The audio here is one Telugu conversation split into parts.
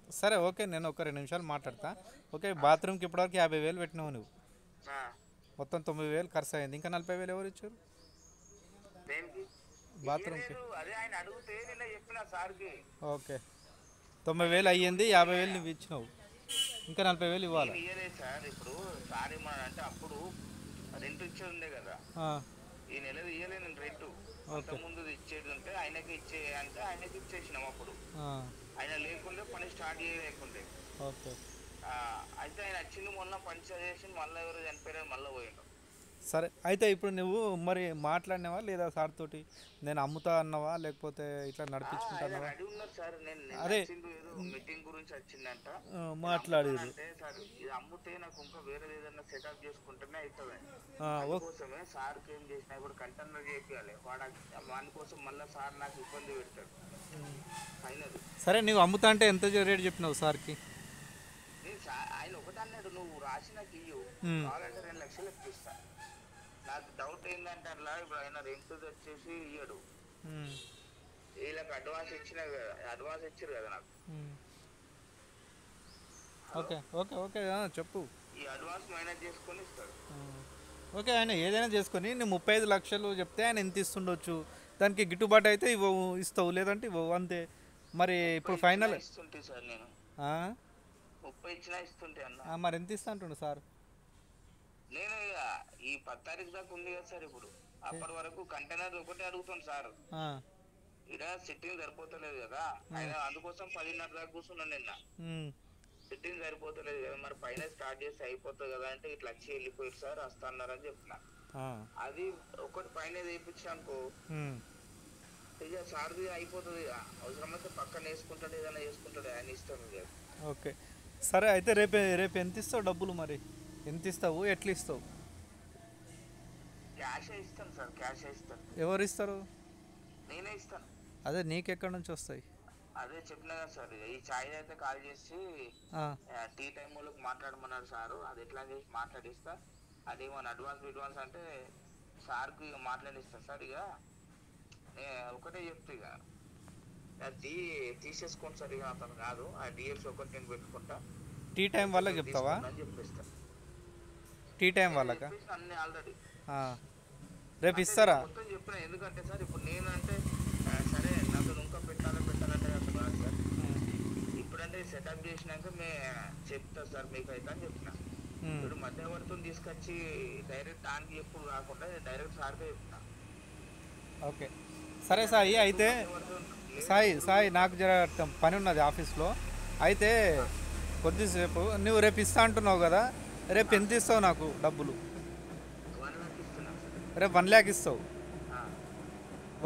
సరే ఓకే, నేను ఒక 2 నిమిషాలు మాట్లాడతా. ఓకే, బాత్రూమ్కి ఇప్పటివరకు 50,000 పెట్టినావు నువ్వు. ఆ, మొత్తం 9,000 ఖర్చు అయింది, ఇంకా 40,000 ఎవరు ఇచ్చారు దేనికి బాత్రూమ్కి? ఇయ్యలేదు. అదే ఆయన అడిగితే నిన్న చెప్పిన సార్కి. ఓకే, ఆయన 90,000 లేకుంటే అయ్యింది, ఇయ్యలే. 50,000 నువ్వు ఇచ్చినావు, ఇంకా 40,000 ఇవ్వాలి. నేను ఇయ్యలేదు సార్. ఇప్పుడు సార్ ఏమన్నాడంటే అప్పుడు రెంట్ ఇచ్చేది ఉండే కదా, ఆ, ఈ నెలది ఇయ్యలే నేను రెంట్. అంత ఓకే. ముందు ఇచ్చేది ఉంటే ఆయనకి ఇచ్చే అంటే ఆయనకి ఇచ్చేసినాం అప్పుడు. ఆ, ఆయన లేకుండే పని స్టార్ట్ చేయలేకుండే. ఓకే. ఆ, అయితే ఆయన వచ్చింది మొన్న పని చేసి మళ్ళీ ఎవరు చనిపోయారని మళ్ళీ పోయిండు. సరే అయితే ఇప్పుడు నువ్వు మరి మాట్లాడినావా లేదా సార్ తోటి? నేను అమ్ముతా అన్నావా లేకపోతే ఇట్లా ఆయన నడిపించుకుంటున్నావా? రెడీ ఉన్నారు సార్. నేను నిన్న అదే. వచ్చిండు ఏదో మీటింగ్ గురించి వచ్చిందంట. నేను మాట్లాడిరు. అమ్ముతానంటే సార్ ఇది అమ్ముతే నాకు ఇంకా వేరే ఏదైనా సెటప్ చేసుకుంటేనే అవుతుంది. ఓకే. అందుకోసమే సార్కి ఏం చేసినా ఇప్పుడు కంటైనర్ చేయాలి వాడి కోసం మళ్ళీ సార్ నాకు ఇబ్బంది పెడతాడు ఫైనల్. సరే, నువ్వు అమ్ముతా అంటే ఎంత రేట్ చెప్పినావు సార్కి? నేను ఆయన ఒకటి అన్నాడు, నువ్వు రాసి నాకు ఇయ్యు, ఉమ్, కావాలంటే 2 లక్షలు ఇప్పిస్తా. నాకు డౌట్ ఏంటంటే అట్లా ఇప్పుడు ఆయన రెంట్ వచ్చేసి ఇయ్యడు. ఉమ్, వీళ్ళకి అడ్వాన్స్ ఇచ్చిన కదా, అడ్వాన్స్ ఇచ్చారు కదా నాకు. ఉమ్. హలో, ఓకే ఓకే ఓకే, చెప్పు. ఈ అడ్వాన్స్ మైనస్ చేసుకొని ఇస్తాడు. ఆ, ఓకే, ఆయన ఏదైనా చేసుకొని నువ్వు 35 లక్షలు చెప్తే ఆయన ఎంత ఇస్తుండొచ్చు, దానికి గిట్టుబాటు అయితే ఇస్తావు, లేదంటే ఇవ్వవు అంతే. మరి 30 ఇప్పుడు ఇచ్చినా ఫైనల్. ఇస్తుంటే సార్ నేను 30 ఇచ్చినా ఇస్తుంటే అన్న. మరి ఎంత ఇస్తా అంటుండు సార్? నేను ఇక ఈ 10 తారీఖు దాకా ఉంది కదా సార్. ఇప్పుడు అప్పటి వరకు కంటైనర్ ఒకటే అడుగుతాను సార్. ఆ, ఇక్కడ సిట్టింగ్ సరిపోతలేదు కదా, ఆయన అందుకోసం 10:30 దాకా కూర్చున్నాను నిన్న. ఉమ్, సిట్టింగ్ సరిపోతలేదు కదా, మరి పైన స్టార్ట్ చేస్తే అయిపోతుంది కదా అంటే ఇట్లా వచ్చి వెళ్ళిపోయారు సార్ వస్తాన్నారని చెప్పిన. ఆ, అది ఒకటి పైన వేయించానుకో ఉమ్. ఇక సార్ది అయిపోతుంది. ఇక అవసరమైతే పక్కన వేసుకుంటాడు, ఏదైనా వేసుకుంటాడు, ఆయన ఇష్టం ఇక. ఓకే, సరే అయితే రేపు రేపు ఎంత ఇస్తావు డబ్బులు మరి? ఎంత ఇస్తావు, ఎట్లా ఇస్తావు? క్యాష్ ఇస్తాను సార్, క్యాష్ ఇస్తాను. ఎవరు ఇస్తారు? నేనే ఇస్తాను. అదే నీకెక్కడి నుంచి వస్తాయి? అదే చెప్పినా కదా సార్, ఈ ఛాయ్ అయితే కాల్ చేసి ఆ, టీ టైం వాళ్ళకి మాట్లాడమన్నారు సారు. అది ఎట్లా చేసి మాట్లాడిస్తా. అదేమన్నా అడ్వాన్స్ అంటే సార్కి ఇక మాట్లాడిస్తా సార్. ఇక ఒకటే చెప్తా ఇక అది తీసేసుకోండి సార్. ఇక అతను కాదు, ఆ డిఎల్స్ ఒకటి నేను పెట్టుకుంటా, టీ టైం వాళ్ళకి చెప్తావా? అని చెప్పేస్తా. టీ టైం నేను వాళ్ళకా? చెప్పేసిన అన్ని ఆల్రెడీ. ఆ, రేపు అంటే ఇస్తారా? మొత్తం చెప్పిన. ఎందుకంటే సార్ ఇప్పుడు నేనంటే సరే నాతో ఇంకా పెట్టాలంటే అసలు కాదు సార్. ఉమ్, ఇప్పుడంటే సెటప్ చేసినాక చెప్తా సార్ మీకు అయితే అని చెప్పిన. ఉమ్. ఇప్పుడు మధ్యవర్తిని తీసుకొచ్చి డైరెక్ట్ ఆన్కి ఎప్పుడు కాకుండా డైరెక్ట్ సార్కే చెప్తా. ఓకే, సరే సాయి. అయితే సాయి సాయి నాకు జర పని ఉన్నది ఆఫీస్లో. అయితే కొద్దిసేపు నువ్వు రేపు ఇస్తా అంటున్నావు కదా, రేపు ఎంత ఇస్తావు నాకు డబ్బులు? 1 lakh ఇస్తున్నాను సార్. రేపు 1 lakh ఇస్తావు ఆ,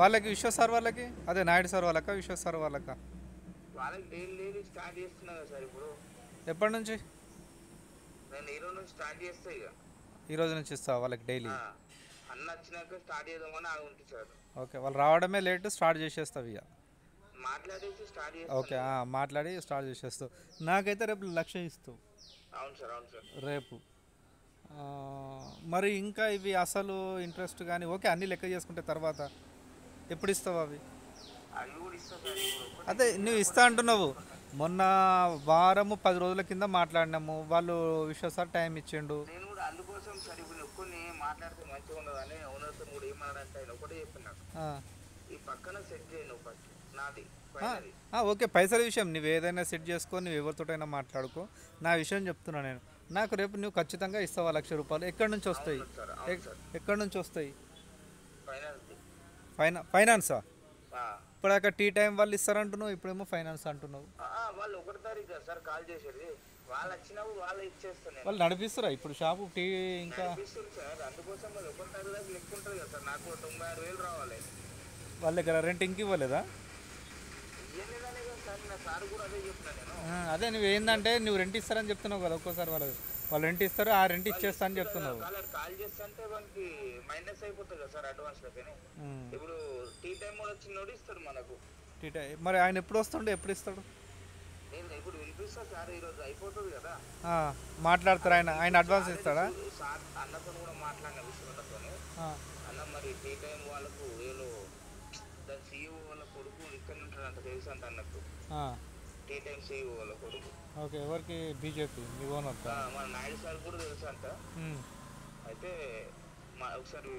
వాళ్ళకి, విశ్వ సార్ వాళ్ళకి? అదే నాయుడు సార్ వాళ్ళకా, విశ్వ సార్ వాళ్ళకా? వాళ్ళకి డైలీ స్టార్ట్ చేస్తున్నా కదా సార్. ఇప్పుడు ఎప్పటి నుంచి? నేను ఈ రోజు నుంచి స్టార్ట్ చేస్తా ఇక. ఈరోజు నుంచి ఇస్తావు వాళ్ళకి డైలీ? ఆ, అన్న వచ్చినాక స్టార్ట్ చేద్దామని ఆగుంటుంది సార్. ఓకే, వాళ్ళు రావడమే లేట్, స్టార్ట్ చేసేస్తావు ఇక. మాట్లాడేసి స్టార్ట్ ఓకే, చేస్తాను. మాట్లాడి స్టార్ట్ చేసేస్తావు. నాకైతే రేపు 1,00,000 ఇస్తావు అవును సార్, అవును సార్. రేపు. ఆ, మరి ఇంకా ఇవి అసలు ఇంట్రెస్ట్ కానీ ఓకే అన్నీ లెక్క చేసుకుంటే తర్వాత ఎప్పుడు ఇస్తావు అవి? అవి కూడా ఇస్తా సార్. ఇప్పుడు ఒకటి అదే నువ్వు ఇస్తా అంటున్నావు. మొన్న వారము 10 రోజుల కింద మాట్లాడినాము, వాళ్ళు విశ్వ సార్ టైం ఇచ్చిండు. నేను కూడా అందుకోసం సార్ ఇప్పుడు ఒక్కరిని మాట్లాడితే మంచిగా ఉండదని ఓనర్తో కూడా ఏమన్నాడంటే ఆయన ఒకటే చెప్పినాడు, ఆ, ఈ పక్కన సెట్ చేయను ఫస్ట్ నాది ఆ, ఫైనల్. ఓకే, పైసల విషయం నువ్వు ఏదైనా సెట్ చేసుకో, నువ్వు ఎవరితోటైనా మాట్లాడుకో. నా విషయం చెప్తున్నా నేను. నాకు రేపు నువ్వు ఖచ్చితంగా ఇస్తావా 1,00,000 రూపాయలు? ఎక్కడి నుంచి వస్తాయి? అవును సార్, అవును సార్. ఎక్కడి నుంచి వస్తాయి? ఫైనల్ ఫైనాన్సా? ఇప్పుడు అక్కడ టీ టైం వాళ్ళు ఇస్తారంటున్నావు, ఇప్పుడేమో ఫైనాన్స్ అంటున్నావు. వాళ్ళు 1 తారీఖు కదా సార్ కాల్ చేసేది. వాళ్ళు వచ్చినప్పుడు వాళ్ళు ఇచ్చేస్తాను నేను. వాళ్ళు నడిపిస్తారా ఇప్పుడు షాపు టీ? ఇంకా నడిపిస్తుంది సార్. అందుకోసం అది 1 తారీఖు దాకా లెక్క ఉంటుంది కదా సార్. నాకు 96,000 రావాలి. వాళ్ళ దగ్గర రెంట్ ఇంక ఇవ్వలేదా? ఇవ్వలేదనే కదా సార్, నా సార్ కూడా అదే చెప్తున్నా నేను. అదే నువ్వు ఏంటంటే నువ్వు రెంట్ ఇస్తారని చెప్తున్నావు కదా, ఒక్కోసారి వాళ్ళు రెంట్ ఇస్తారు, ఆ రెంట్ ఇచ్చేస్తా అని చెప్తున్నావు. వాళ్ళు కాల్ చేస్తే అంటే వానికి మైనస్ అయిపోతుంది కదా సార్ అడ్వాన్స్ లెక్కనే. ఉమ్. ఇప్పుడు టీ టైం కూడా వచ్చినోడు ఇస్తాడు మనకు. టీ టైం మరి ఆయన ఎప్పుడు వస్తుండే, ఎప్పుడు ఇస్తాడు? నేను ఇప్పుడు వినిపిస్తా సార్, ఈరోజు అయిపోతుంది కదా. ఆ, మాట్లాడతారు ఆయన ఆయన అడ్వాన్స్ ఇస్తాడా? సార్ అన్నతో కూడా మాట్లాడిన విశ్వతో. ఆ, అన్న మరి టీ టైం వాళ్ళకు వీళ్ళు దాని సీఈఓ వాళ్ళ కొడుకు ఇక్కడ ఉంటాడంట తెలుసు అంట అన్నట్టు. ఆ, టీ టైమ్ CEO వాళ్ళ కొడుకు. ఓకే, ఎవరికి? బీజేపీ మీ ఓనర్? మన నాయుడు సార్ కూడా తెలుసు అంట. అయితే ఒకసారి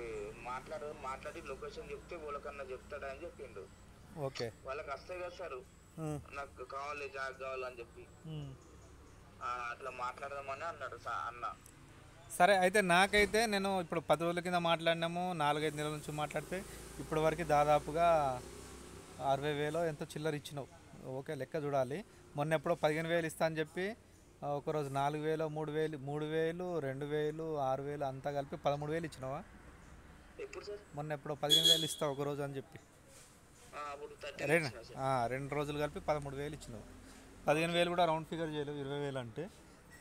మాట్లాడి లొకేషన్ చెప్తే వాళ్ళకన్నా చెప్తాడా అని చెప్పిండు. ఓకే, వాళ్ళకి వస్తాయి కదా సార్, నాకు కావాలి జాబ్ కావాలని చెప్పి అట్లా మాట్లాడదామని అన్నాడు అన్న. సరే, అయితే నాకైతే నేను ఇప్పుడు 10 రోజుల కింద మాట్లాడినాము, 4-5 నెలల నుంచి మాట్లాడితే ఇప్పటి వరకు దాదాపుగా 60,000 ఎంతో చిల్లర ఇచ్చినావు. ఓకే, లెక్క చూడాలి. మొన్న ఎప్పుడో 15,000 ఇస్తా అని చెప్పి ఒకరోజు 4,000, 3,000, 3,000, 2,000, 6,000 అంతా కలిపి 13,000 ఇచ్చినావా? ఎప్పుడు సార్? మొన్న ఎప్పుడో 15,000 ఇస్తావు ఒకరోజు అని చెప్పి 2 రోజులు కలిపి 13,000 ఇచ్చినావు. 15,000 కూడా రౌండ్ ఫిగర్ చేయలేవు, 20,000 అంటే.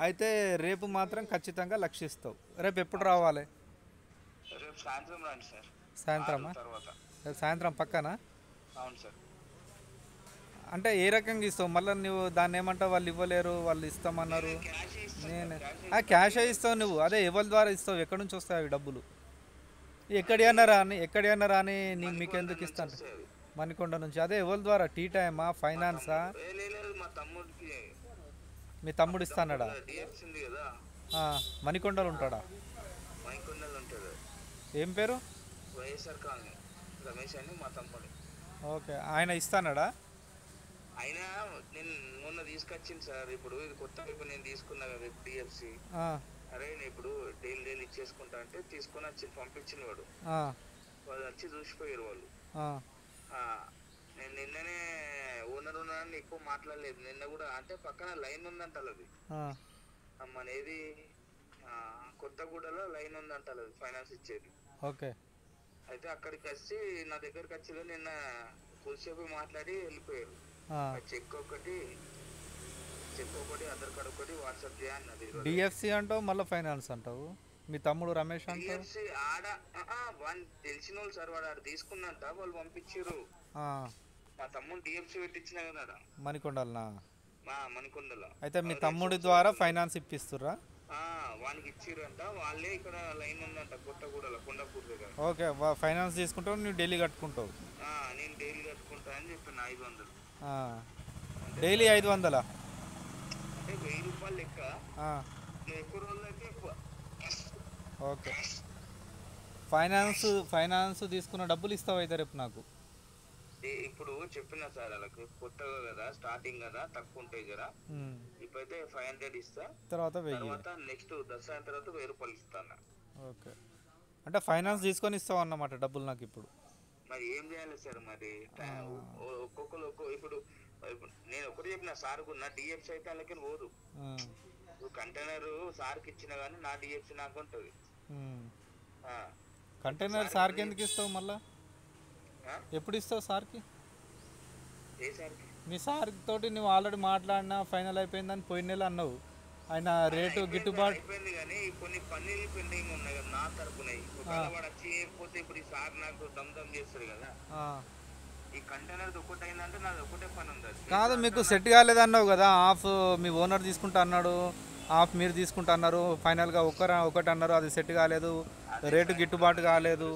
అయితే రేపు మాత్రం ఖచ్చితంగా లక్షిస్తావు. రేపు ఎప్పుడు రావాలి? రేపు సాయంత్రం రండి సార్. సాయంత్రమా? రేపు సాయంత్రం పక్కనా? అవును సార్. అంటే ఏ రకంగా ఇస్తావు మళ్ళీ? నువ్వు దాన్ని ఏమంటావు, వాళ్ళు ఇవ్వలేరు, వాళ్ళు ఇస్తామన్నారు. నేను క్యాష్ ఇస్తావు నువ్వు. అదే ఎవరి ద్వారా ఇస్తావు? ఎక్కడి నుంచి వస్తాయి అవి డబ్బులు? ఎక్కడి రాని మీకెందుకు ఇస్తాను? మణికొండ నుంచి. అదే ఎవరి ద్వారా? టీ టైమా, ఫైనాన్సా? మీ తమ్ముడు ఇస్తాడా? మణికొండలు ఉంటాడా? ఏం పేరు? వైఎస్ఆర్ కాలనీ రమేష్ అని మా తమ్ముడు. ఓకే, ఆయన ఇస్తాడా? ఆయన నేను మొన్న తీసుకొచ్చింది సార్. ఇప్పుడు ఇది కొత్త నేను తీసుకున్నా కదా డిఎఫ్సి. అరే నేను ఇప్పుడు డైలీ ఇచ్చేసుకుంటా అంటే తీసుకొని వచ్చి పంపించిన వాడు వచ్చి చూసిపోయారు వాళ్ళు. నేను నిన్ననే ఓనర్ ఉన్నానని ఎక్కువ మాట్లాడలేదు. నిన్న కూడా అంటే పక్కన లైన్ ఉందంట అది. మన ఏది కొత్తగూడలో లైన్ ఉందంట అది ఫైనాన్స్ ఇచ్చేది. ఓకే, అయితే అక్కడికి వచ్చి నా దగ్గరికి వచ్చి నిన్న కొద్దిసేపు మాట్లాడి వెళ్ళిపోయారు. చెక్ ఒకటి ఆధార్ కార్డ్ ఒకటి వాట్సాప్ చేయన్నది. డిఎఫ్సి అంటావు, మళ్ళీ ఫైనాన్స్ అంటావు. మీ తమ్ముడు రమేష్ అంటావు. ఆడ తెలిసిన వాళ్ళు సార్, వాడు ఆడ తీసుకున్నంట, వాళ్ళు పంపించారు. మా తమ్ముడు డిఎఫ్సి పెట్టించిన కదా మణికొండలనా? మణికొండలో. అయితే మీ తమ్ముడి ద్వారా ఫైనాన్స్ ఇప్పిస్తుర్రా? వానికి ఇచ్చిరంట. వాళ్ళే ఇక్కడ లైన్ ఉందంట కొత్తగూడలో, కొండపూర్ దగ్గర. ఓకే, ఫైనాన్స్ తీసుకుంటావు, నువ్వు డైలీ కట్టుకుంటావు? నేను డైలీ కట్టుకుంటా అని చెప్పిన. 500 డైలీ 500? అంటే 1000 రూపాయలు లెక్క. ఎక్కువ రోజులు అయితే ఎక్కువ. ఓకే, ఫైనాన్స్ తీసుకున్న డబ్బులు ఇస్తావు అయితే రేపు నాకు? ఇప్పుడు చెప్పిన సార్ వాళ్ళకి కొత్తగా కదా, స్టార్టింగ్ కదా, తక్కువ ఉంటాయి కదా. ఇప్పుడైతే 500 ఇస్తా, తర్వాత నెక్స్ట్ దసరా తర్వాత 1000 రూపాయలు ఇస్తాను. ఓకే, అంటే ఫైనాన్స్ తీసుకొని ఇస్తావు అన్నమాట డబ్బులు నాకు ఇప్పుడు? మరి ఏం చేయాలి సార్? మరి ఒక్కొక్కరు ఇప్పుడు నేను ఒకటి చెప్పిన సార్, నా డిఎఫ్సి అయితే వాళ్ళకి పోదు. కంటైనర్ సార్కి ఇచ్చినా కానీ నా డిఎఫ్సి నాకు ఉంటుంది. కంటైనర్ సార్కి ఎందుకు ఇస్తావు మళ్ళా? ఎప్పుడు ఇస్తావు సార్కి? మీ సార్ తోటి నువ్వు ఆల్రెడీ మాట్లాడినా, ఫైనల్ అయిపోయిందని పోయిన నెల అన్నావు. ఆయన రేటు గిట్టుబాటు అయిపోయింది కానీ కొన్ని పన్నీళ్ళు పెండింగ్ ఉన్నాయి కదా నా తరపున. వాడు వచ్చి చేయకపోతే ఇప్పుడు ఈ సార్ నాకు దమ్ చేస్తారు కదా. ఈ కంటైనర్ ఒకటి అయిందంటే నాది ఒకటే పని ఉంది. కాదు, మీకు సెట్ కాలేదు అన్నావు కదా. హాఫ్ మీ ఓనర్ తీసుకుంటా అన్నాడు, హాఫ్ మీరు తీసుకుంటా అన్నారు. ఫైనల్గా ఒకటి అన్నారు, అది సెట్ కాలేదు, రేటు గిట్టుబాటు కాలేదు,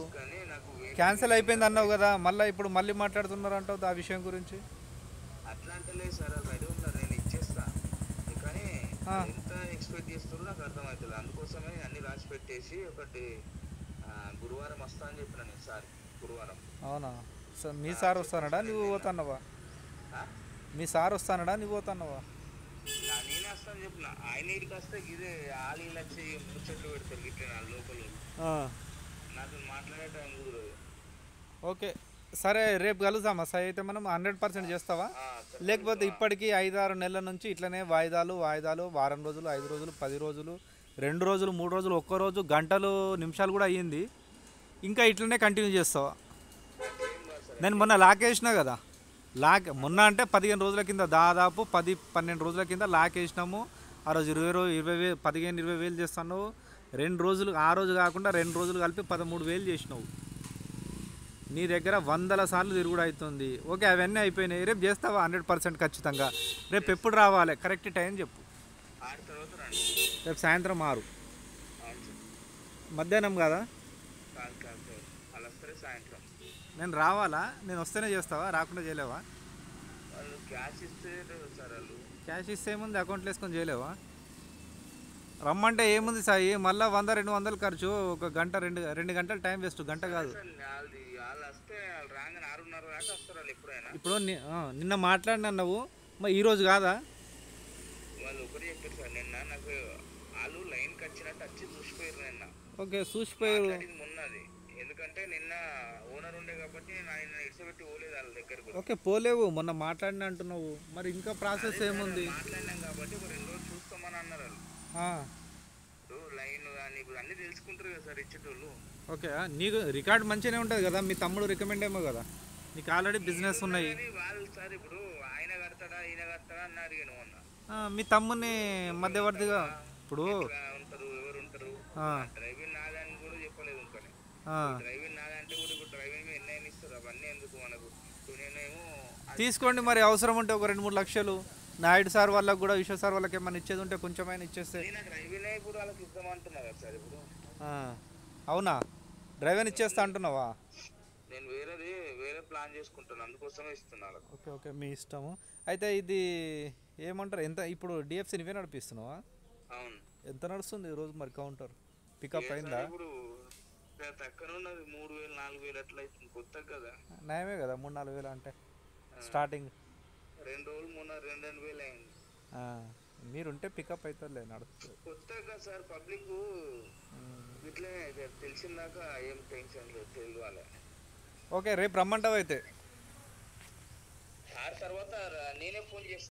క్యాన్సిల్ అయిపోయింది అన్నావు కదా. ఇప్పుడు మళ్ళీ మాట్లాడుతున్నారు అంటావు ఆ విషయం గురించి? అట్లా అంటే సార్ రెడీ ఉన్నారు, నేను ఇచ్చేస్తా. కానీ ఎంత ఎక్స్పెక్ట్ చేస్తున్నారో నాకు అర్థమవుతుంది. అందుకోసమే అన్ని రాసి పెట్టేసి ఒకటి గురువారం వస్తా అని చెప్పిన నేను సార్. గురువారం. అవునా? సార్ మీ సార్ వస్తానడా నువ్వు పోతున్నావా? మీ సార్ వస్తానడా నువ్వు పోతున్నావా? నేనే వస్తాను చెప్పిన. ఆయన ఇంటికి వస్తే ఇదే ఆలి వచ్చి ముచ్చట్లు పెడతారు గిట్ల లోపల. నాతో మాట్లాడే టైం కుదరదు. ఓకే, సరే రేపు కలుద్దామా సార్? అయితే మనం 100% చేస్తావా? లేకపోతే ఇప్పటికీ 5-6 నెలల నుంచి ఇట్లనే వాయిదాలు, వారం రోజులు, 5 రోజులు, 10 రోజులు, 2 రోజులు, 3 రోజులు, ఒక్క రోజు గంటలు, నిమిషాలు కూడా అయ్యింది, ఇంకా ఇట్లనే కంటిన్యూ చేస్తావా? నేను మొన్న లాకేసినా కదా, మొన్న అంటే 15 రోజుల కింద, దాదాపు 10-12 రోజుల కింద లాకేసినాము. ఆ రోజు 15-20 వేలు చేస్తాను. 2 రోజులు, ఆ రోజు కాకుండా 2 రోజులు కలిపి 13,000 చేసినావు. నీ దగ్గర 100 సార్లు తిరుగుడు అవుతుంది. ఓకే, అవన్నీ అయిపోయినాయి. రేపు చేస్తావా? 100% ఖచ్చితంగా. రేపు ఎప్పుడు రావాలి? కరెక్ట్ టైం చెప్పు. రేపు సాయంత్రం 6 మధ్యాహ్నం కదా? నేను రావాలా? నేను వస్తేనే చేస్తావా? రాకుండా చేయలేవా? వాళ్ళు క్యాష్ ఇస్తే సార్ వాళ్ళు క్యాష్ ఇస్తే ఏముంది, అకౌంట్లో వేసుకొని చేయలేవా? రమ్మంటే ఏముంది సాయి, మళ్ళీ 100-200 ఖర్చు, ఒక గంట 2 గంటలు టైం వేస్ట్, గంట కాదు. సార్ వాళ్ళు వస్తే వాళ్ళు రాగానే 6:30 దాకా వస్తారు వాళ్ళు ఎప్పుడైనా. ఇప్పుడు నిన్న మాట్లాడినా నువ్వు, మరి ఈరోజు కాదా? వాళ్ళు ఒకటి చెప్పారు సార్, నిన్న నాకు వాళ్ళు లైన్కి వచ్చినట్టు వచ్చి చూసిపోయారు నిన్న. ఓకే, చూసిపోయారు. మాట్లాడింది మొన్నది, ఎందుకంటే నిన్న ఓనర్ ఉండే కాబట్టి నేను ఆయన ఇడిచిపెట్టి పోలేదు వాళ్ళ దగ్గరకు. ఓకే, పోలేవు, మొన్న మాట్లాడినా అంటున్నావు, మరి ఇంకా ప్రాసెస్ ఏముంది? మాట్లాడినాం కాబట్టి ఒక 2 రోజులు చూసుకోమని అన్నారు వాళ్ళు. ఆ, ఇప్పుడు లైన్ కానీ ఇప్పుడు అన్నీ తెలుసుకుంటారు కదా సార్ ఇచ్చేటోళ్ళు. ఓకే, నీకు రికార్డ్ మంచిగానే ఉంటుంది కదా, మీ తమ్ముడు రికమెండ్ ఏమో కదా, నీకు ఆల్రెడీ బిజినెస్ ఉన్నాయి. కానీ వాళ్ళు సార్ ఇప్పుడు ఆయన కడతాడా ఈయన కడతాడా అని అడిగాను మొన్న. మీ తమ్ముని మధ్యవర్తిగా ఇప్పుడు ఎట్లా ఉంటారు, ఎవరు ఉంటారు, డ్రైవింగ్ నాదని కూడా చెప్పలేదు ఇంకొని. డ్రైవింగ్ నాదంటే కూడా ఇప్పుడు డ్రైవింగ్ మీద ఎన్నైనా ఇస్తారు, అవన్నీ ఎందుకు మనకు. ఇప్పుడు నేనేమో తీసుకోండి, మరి అవసరం ఉంటే ఒక 2-3 లక్షలు నాయుడు సార్ వాళ్ళకి కూడా, విశ్వ సార్ వాళ్ళకి ఏమైనా ఇచ్చేది ఉంటే కొంచెమైనా ఇచ్చేస్తే. నేను డ్రైవింగ్ ఇప్పుడు వాళ్ళకి ఇద్దామంటున్నా కదా సార్ ఇప్పుడు. అవునా, డ్రైవర్ ఇచ్చేస్తా అంటున్నావా? నేను వేరే ప్లాన్ చేసుకుంటాను, అందుకోసమే ఇస్తున్నా వాళ్ళకి. ఓకే ఓకే, మీ ఇష్టము. అయితే ఇది ఏమంటారు, ఎంత ఇప్పుడు డిఎఫ్సి నువ్వే నడిపిస్తున్నావా? అవును. ఎంత నడుస్తుంది ఈరోజు మరి కౌంటర్ పికప్ అయిందా? ఇప్పుడు తక్కువ ఉన్నది 3,000-4,000 అట్లా అవుతుంది, కొత్తగా కదా. నయమే కదా 3-4 వేలు అంటే స్టార్టింగ్. 2 రోజులు 2,000 అయింది. మీరుంటే పికప్ అవుతుందిలే, నడుస్తుంది. కొత్తగా సార్ పబ్లిక్ ఇట్లే తెలిసిందాక ఏం టెన్షన్ లేదు, తెలియాలి. ఓకే, రేపు రమ్మంటావు అయితే. సార్ తర్వాత నేనే ఫోన్ చేస్తాను.